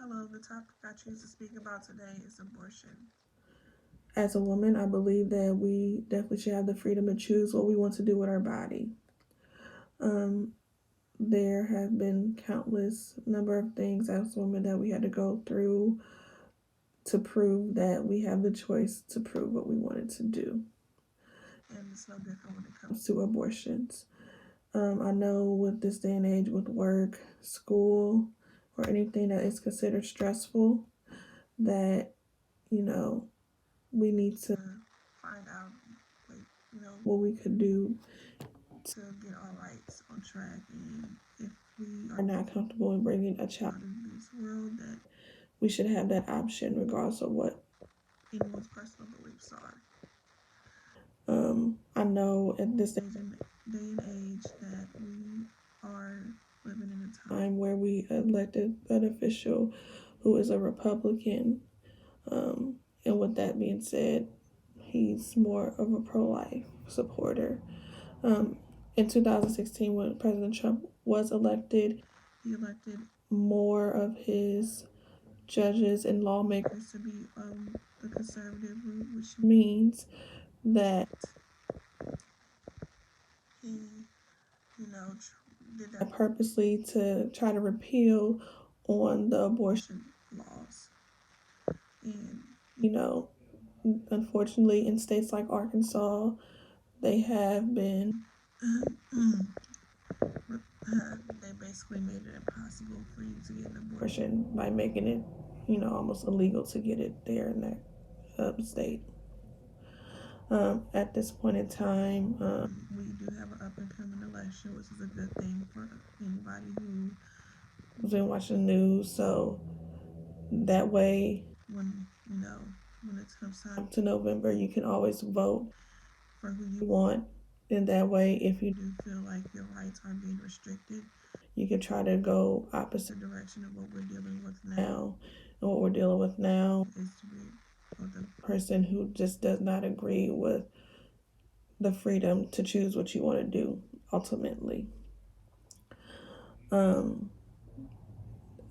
Hello, the topic I choose to speak about today is abortion. As a woman, I believe that we definitely should have the freedom to choose what we want to do with our body. Um, there have been countless number of things as women that we had to go through to prove that we have the choice to prove what we wanted to do. And it's no different when it comes. Comes to abortions. I know with this day and age, with work, school, or anything that is considered stressful, that you know we need to Find out, what we could do to get our rights on track. And if we are not comfortable in bringing a child in this world, that we should have that option regardless of what anyone's personal beliefs are. I know at this day and age that we are living in a time where we elected an official who is a Republican. And with that being said, he's more of a pro-life supporter. In 2016, when President Trump was elected, he elected more of his judges and lawmakers to be the conservative route, which means that he, did that purposely to try to repeal on the abortion laws. And unfortunately, in states like Arkansas, they have been they basically made it impossible for you to get an abortion by making it, almost illegal to get it there in that state. At this point in time, we do have an up and coming election, which is a good thing for anybody who has been watching the news. So that way, when it comes time to November, you can always vote for who you want. And that way, if you do feel like your rights are being restricted, you can try to go opposite direction of what we're dealing with now. And what we're dealing with now is to be the person who just does not agree with the freedom to choose what you want to do ultimately.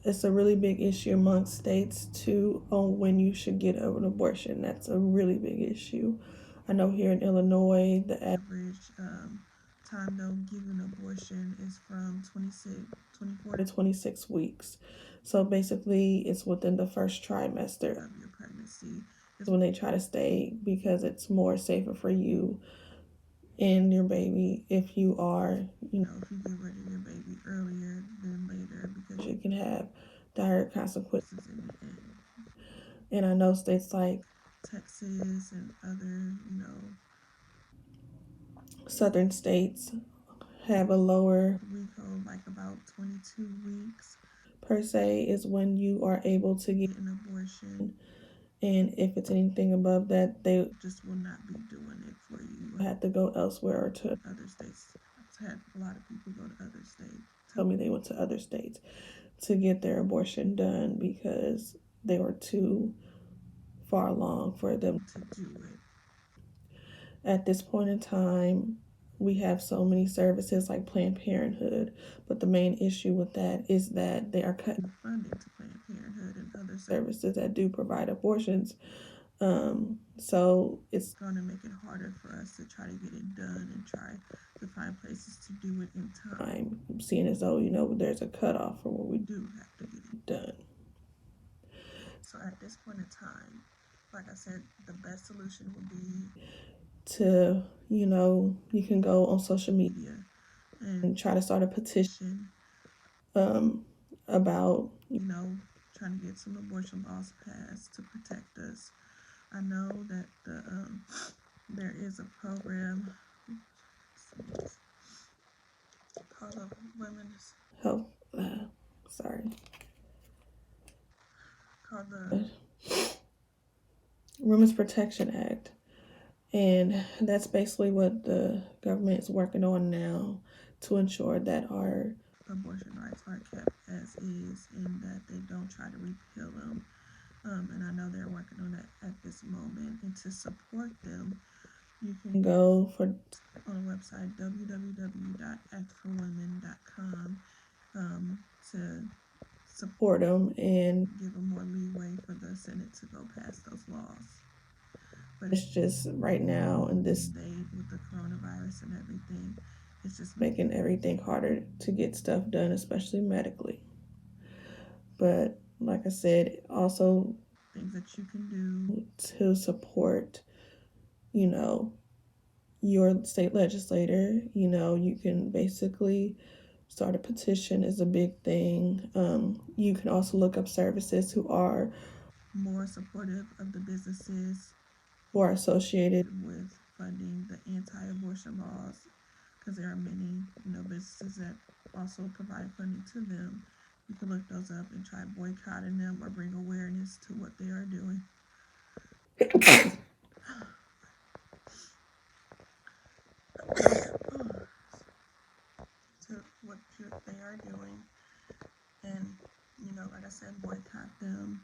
It's a really big issue amongst states too on when you should get an abortion. That's a really big issue. I know here in Illinois, the average time they'll give an abortion is from 24 to 26 weeks. So basically, it's within the first trimester of your pregnancy. Is when they try to stay because it's more safer for you and your baby if you are, if you get rid of your baby earlier than later, because it can have dire consequences. And I know states like Texas and other, southern states have a lower recode, like about 22 weeks per se is when you are able to get an abortion. And if it's anything above that, they just will not be doing it for you. You have to go elsewhere or to other states. I've had a lot of people go to other states. Tell me they went to other states to get their abortion done because they were too far along for them to do it. At this point in time, we have so many services like Planned Parenthood, but the main issue with that is that they are cutting funding to Planned Parenthood and other services that do provide abortions. So it's going to make it harder for us to try to get it done and try to find places to do it in time. Seeing as though, there's a cutoff for what we do have to get it done. So at this point in time, like I said, the best solution would be to, you can go on social media and try to start a petition about, trying to get some abortion laws passed to protect us. I know that there is a program called the Women's Health, called the Women's Protection Act. And that's basically what the government is working on now to ensure that our abortion rights are kept as is and that they don't try to repeal them. And I know they're working on that at this moment. And to support them, you can go on the website www.actforwomen.com to support them and give them more leeway for the Senate to go pass those laws. But it's just right now in this state with the coronavirus and everything, it's just making everything harder to get stuff done, especially medically. But like I said, also things that you can do to support, you know, your state legislator. You know, you can basically start a petition is a big thing. You can also look up services who are more supportive of the businesses who are associated with funding the anti-abortion laws, because there are many, businesses that also provide funding to them. You can look those up and try boycotting them or bring awareness to what they are doing. To what they are doing, and like I said, boycott them.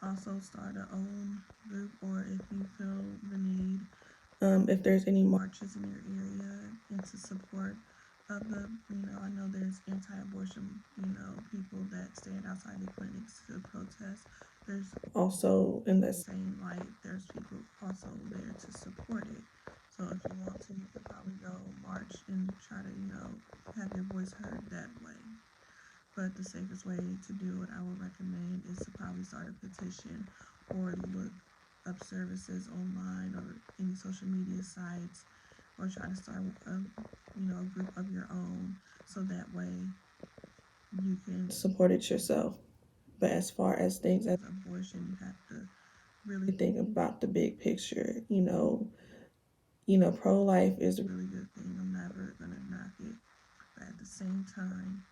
Also start a own group, or if you feel the need, if there's any marches in your area into support of the, I know there's anti-abortion, people that stand outside the clinics to protest. There's also in the same light, there's people also there to support it. So if you want to, you can probably go march and try to, have your voice heard that way. But the safest way to do it, I would recommend, is to probably start a petition or look up services online or any social media sites, or try to start a group of your own, so that way you can support it yourself. But as far as things as abortion, you have to really think about the big picture. Pro-life is a really good thing. I'm never gonna knock it, but at the same time,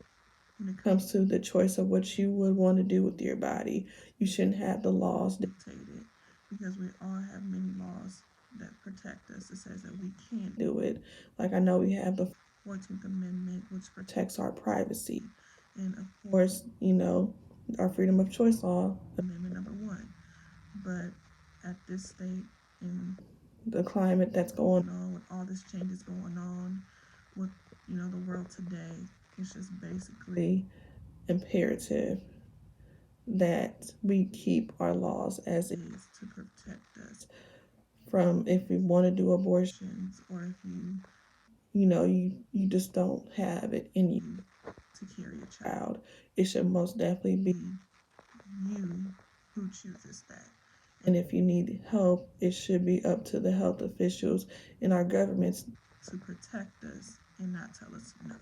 when it comes to the choice of what you would want to do with your body, you shouldn't have the laws dictated, because we all have many laws that protect us. It says that we can't do it. Like I know we have the 14th Amendment, which protects our privacy, and of course, our freedom of choice law, Amendment number 1. But at this state, in the climate that's going on, with all this changes going on with the world today, it's just basically imperative that we keep our laws as it is to protect us from, if we want to do abortions, or if you just don't have it in you to carry a child. It should most definitely be you who chooses that. And if you need help, it should be up to the health officials in our governments to protect us and not tell us no.